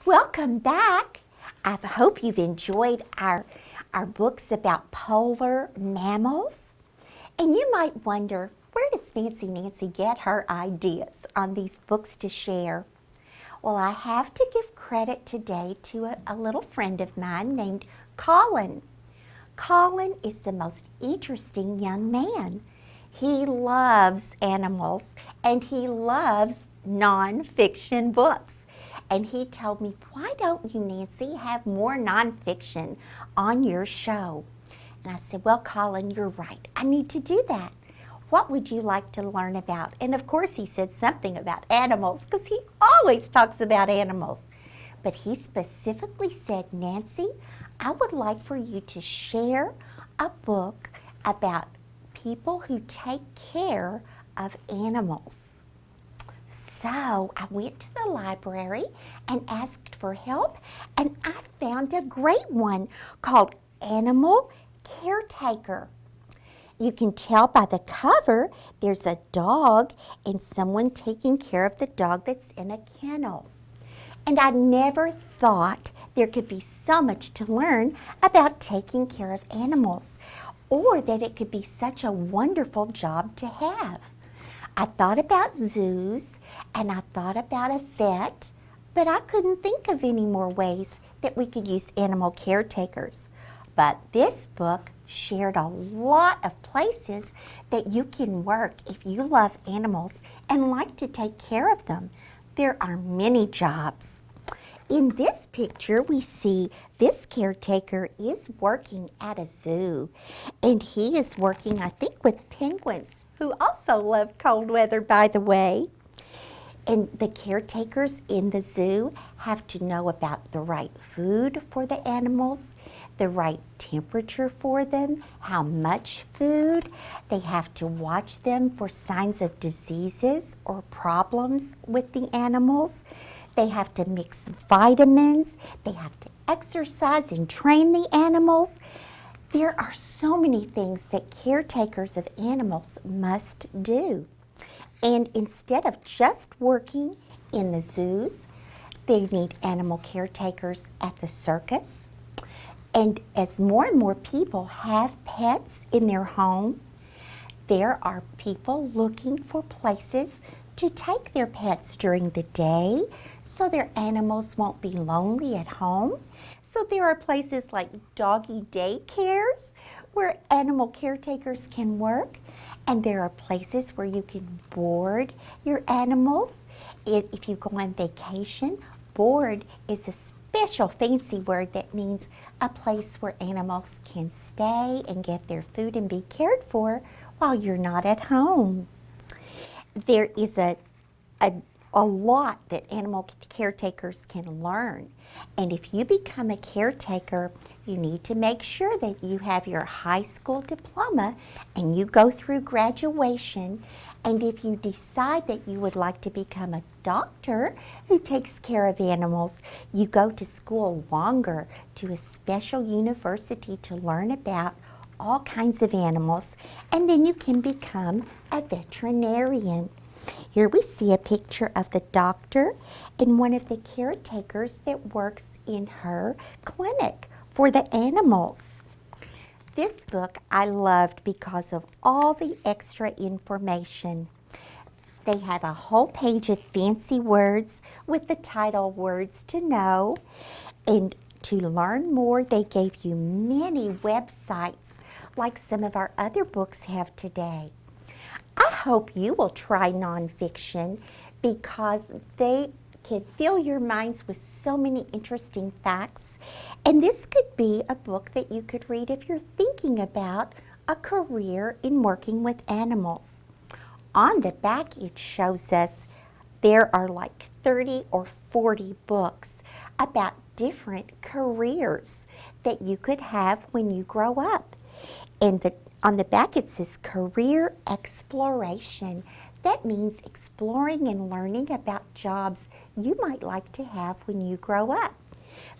Welcome back. I hope you've enjoyed our books about polar mammals. And you might wonder, where does Fancy Nancy get her ideas on these books to share? Well, I have to give credit today to a little friend of mine named Colin. Colin is the most interesting young man. He loves animals and he loves nonfiction books. And he told me, why don't you, Nancy, have more nonfiction on your show? And I said, well, Colin, you're right. I need to do that. What would you like to learn about? And of course, he said something about animals because he always talks about animals. But he specifically said, Nancy, I would like for you to share a book about people who take care of animals. So I went to the library and asked for help, and I found a great one called Animal Caretaker. You can tell by the cover there's a dog and someone taking care of the dog that's in a kennel. And I never thought there could be so much to learn about taking care of animals, or that it could be such a wonderful job to have. I thought about zoos and I thought about a vet, but I couldn't think of any more ways that we could use animal caretakers. But this book shared a lot of places that you can work if you love animals and like to take care of them. There are many jobs. In this picture, we see this caretaker is working at a zoo, and he is working, I think, with penguins, who also love cold weather, by the way. And the caretakers in the zoo have to know about the right food for the animals, the right temperature for them, how much food. They have to watch them for signs of diseases or problems with the animals. They have to mix vitamins. They have to exercise and train the animals. There are so many things that caretakers of animals must do. And instead of just working in the zoos, they need animal caretakers at the circus. And as more and more people have pets in their home, there are people looking for places to take their pets during the day so their animals won't be lonely at home. So there are places like doggy daycares where animal caretakers can work, and there are places where you can board your animals. If you go on vacation, board is a special fancy word that means a place where animals can stay and get their food and be cared for while you're not at home. There is a lot that animal caretakers can learn. And if you become a caretaker, you need to make sure that you have your high school diploma and you go through graduation. And if you decide that you would like to become a doctor who takes care of animals, you go to school longer to a special university to learn about all kinds of animals, and then you can become a veterinarian. Here we see a picture of the doctor and one of the caretakers that works in her clinic for the animals. This book I loved because of all the extra information. They have a whole page of fancy words with the title Words to Know. And to learn more, they gave you many websites like some of our other books have today. I hope you will try nonfiction because they can fill your minds with so many interesting facts. And this could be a book that you could read if you're thinking about a career in working with animals. On the back, it shows us there are like 30 or 40 books about different careers that you could have when you grow up. And on the back it says career exploration. That means exploring and learning about jobs you might like to have when you grow up.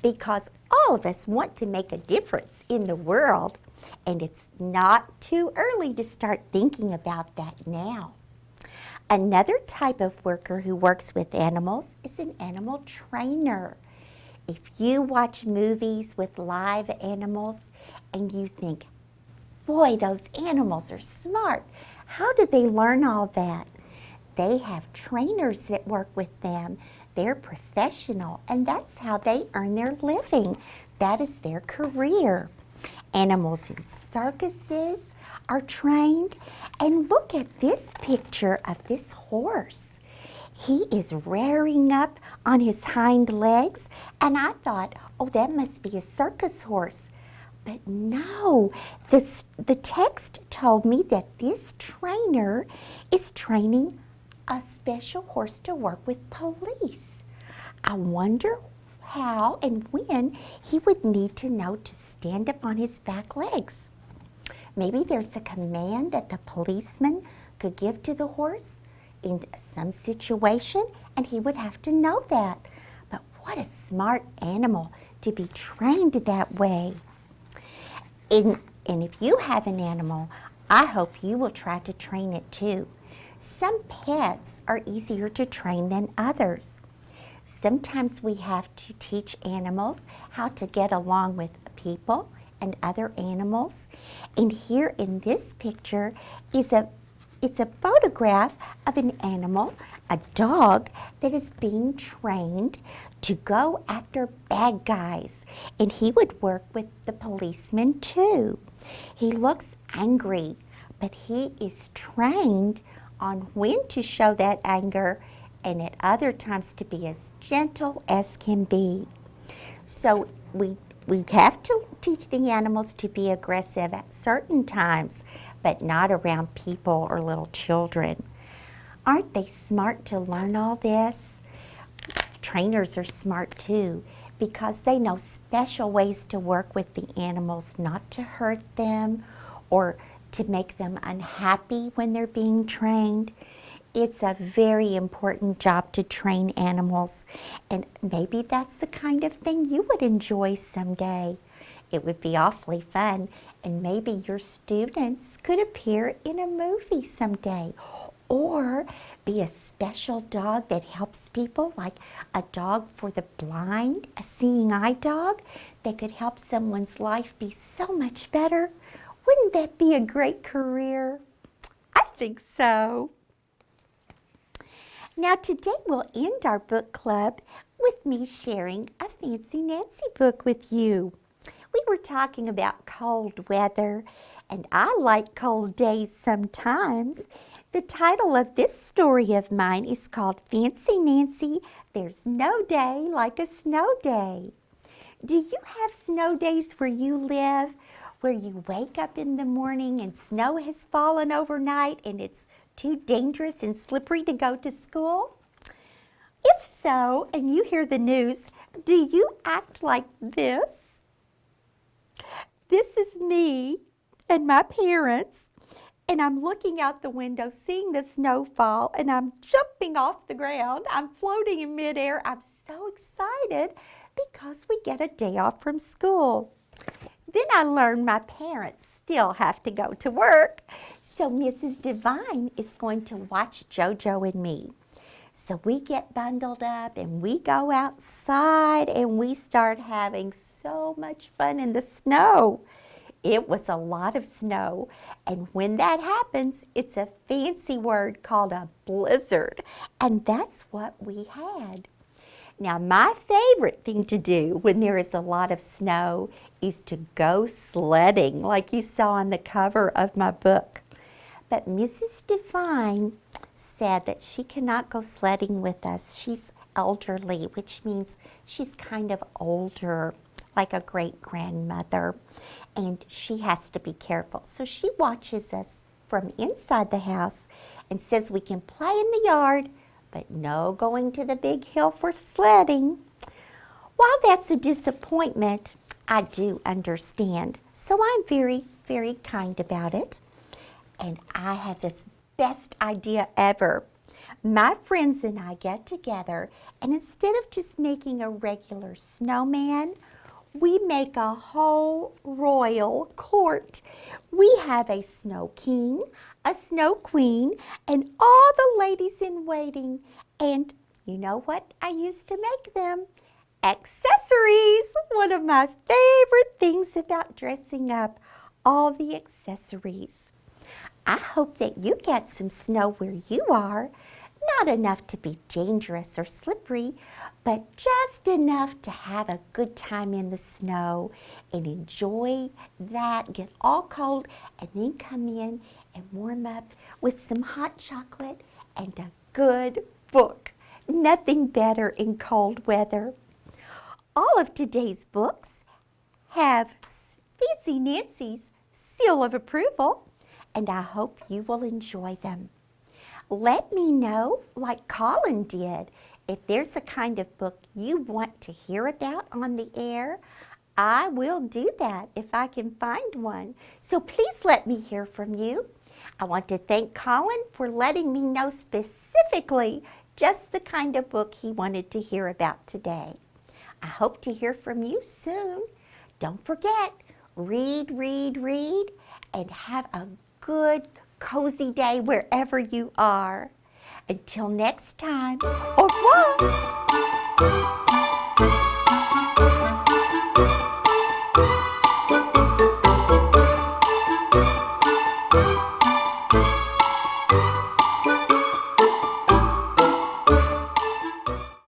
Because all of us want to make a difference in the world, and it's not too early to start thinking about that now. Another type of worker who works with animals is an animal trainer. If you watch movies with live animals and you think, boy, those animals are smart, how did they learn all that? They have trainers that work with them. They're professional, and that's how they earn their living. That is their career. Animals in circuses are trained. And look at this picture of this horse. He is rearing up on his hind legs, and I thought, oh, that must be a circus horse. But no, the text told me that this trainer is training a special horse to work with police. I wonder how and when he would need to know to stand up on his back legs. Maybe there's a command that the policeman could give to the horse in some situation, and he would have to know that. But what a smart animal to be trained that way. And if you have an animal, I hope you will try to train it too. Some pets are easier to train than others. Sometimes we have to teach animals how to get along with people and other animals. And here in this picture is it's a photograph of an animal, a dog, that is being trained to go after bad guys. And he would work with the policeman too. He looks angry, but he is trained on when to show that anger and at other times to be as gentle as can be. So we have to teach the animals to be aggressive at certain times, but not around people or little children. Aren't they smart to learn all this? Trainers are smart too, because they know special ways to work with the animals, not to hurt them or to make them unhappy when they're being trained. It's a very important job to train animals, and maybe that's the kind of thing you would enjoy someday. It would be awfully fun, and maybe your students could appear in a movie someday, or be a special dog that helps people, like a dog for the blind, a seeing eye dog that could help someone's life be so much better. Wouldn't that be a great career? I think so. Now today we'll end our book club with me sharing a Fancy Nancy book with you. We were talking about cold weather, and I like cold days sometimes. The title of this story of mine is called Fancy Nancy, There's No Day Like a Snow Day. Do you have snow days where you live, where you wake up in the morning and snow has fallen overnight and it's too dangerous and slippery to go to school? If so, and you hear the news, do you act like this? This is me and my parents, and I'm looking out the window, seeing the snow fall, and I'm jumping off the ground. I'm floating in midair. I'm so excited because we get a day off from school. Then I learned my parents still have to go to work, so Mrs. Devine is going to watch JoJo and me. So we get bundled up and we go outside and we start having so much fun in the snow. It was a lot of snow, and when that happens, it's a fancy word called a blizzard, and that's what we had. Now, my favorite thing to do when there is a lot of snow is to go sledding, like you saw on the cover of my book. But Mrs. Devine said that she cannot go sledding with us. She's elderly, which means she's kind of older, like a great-grandmother, and she has to be careful. So she watches us from inside the house and says we can play in the yard, but no going to the big hill for sledding. While that's a disappointment, I do understand. So I'm very, very kind about it. And I have this best idea ever. My friends and I get together, and instead of just making a regular snowman, we make a whole royal court. We have a snow king, a snow queen, and all the ladies in waiting. And you know what I used to make them? Accessories, one of my favorite things about dressing up, all the accessories. I hope that you get some snow where you are, not enough to be dangerous or slippery, but just enough to have a good time in the snow and enjoy that, get all cold, and then come in and warm up with some hot chocolate and a good book. Nothing better in cold weather. All of today's books have Fancy Nancy's seal of approval, and I hope you will enjoy them. Let me know, like Colin did, if there's a kind of book you want to hear about on the air. I will do that if I can find one. So please let me hear from you. I want to thank Colin for letting me know specifically just the kind of book he wanted to hear about today. I hope to hear from you soon. Don't forget, read, read, read, and have a good, cozy day wherever you are. Until next time, au revoir.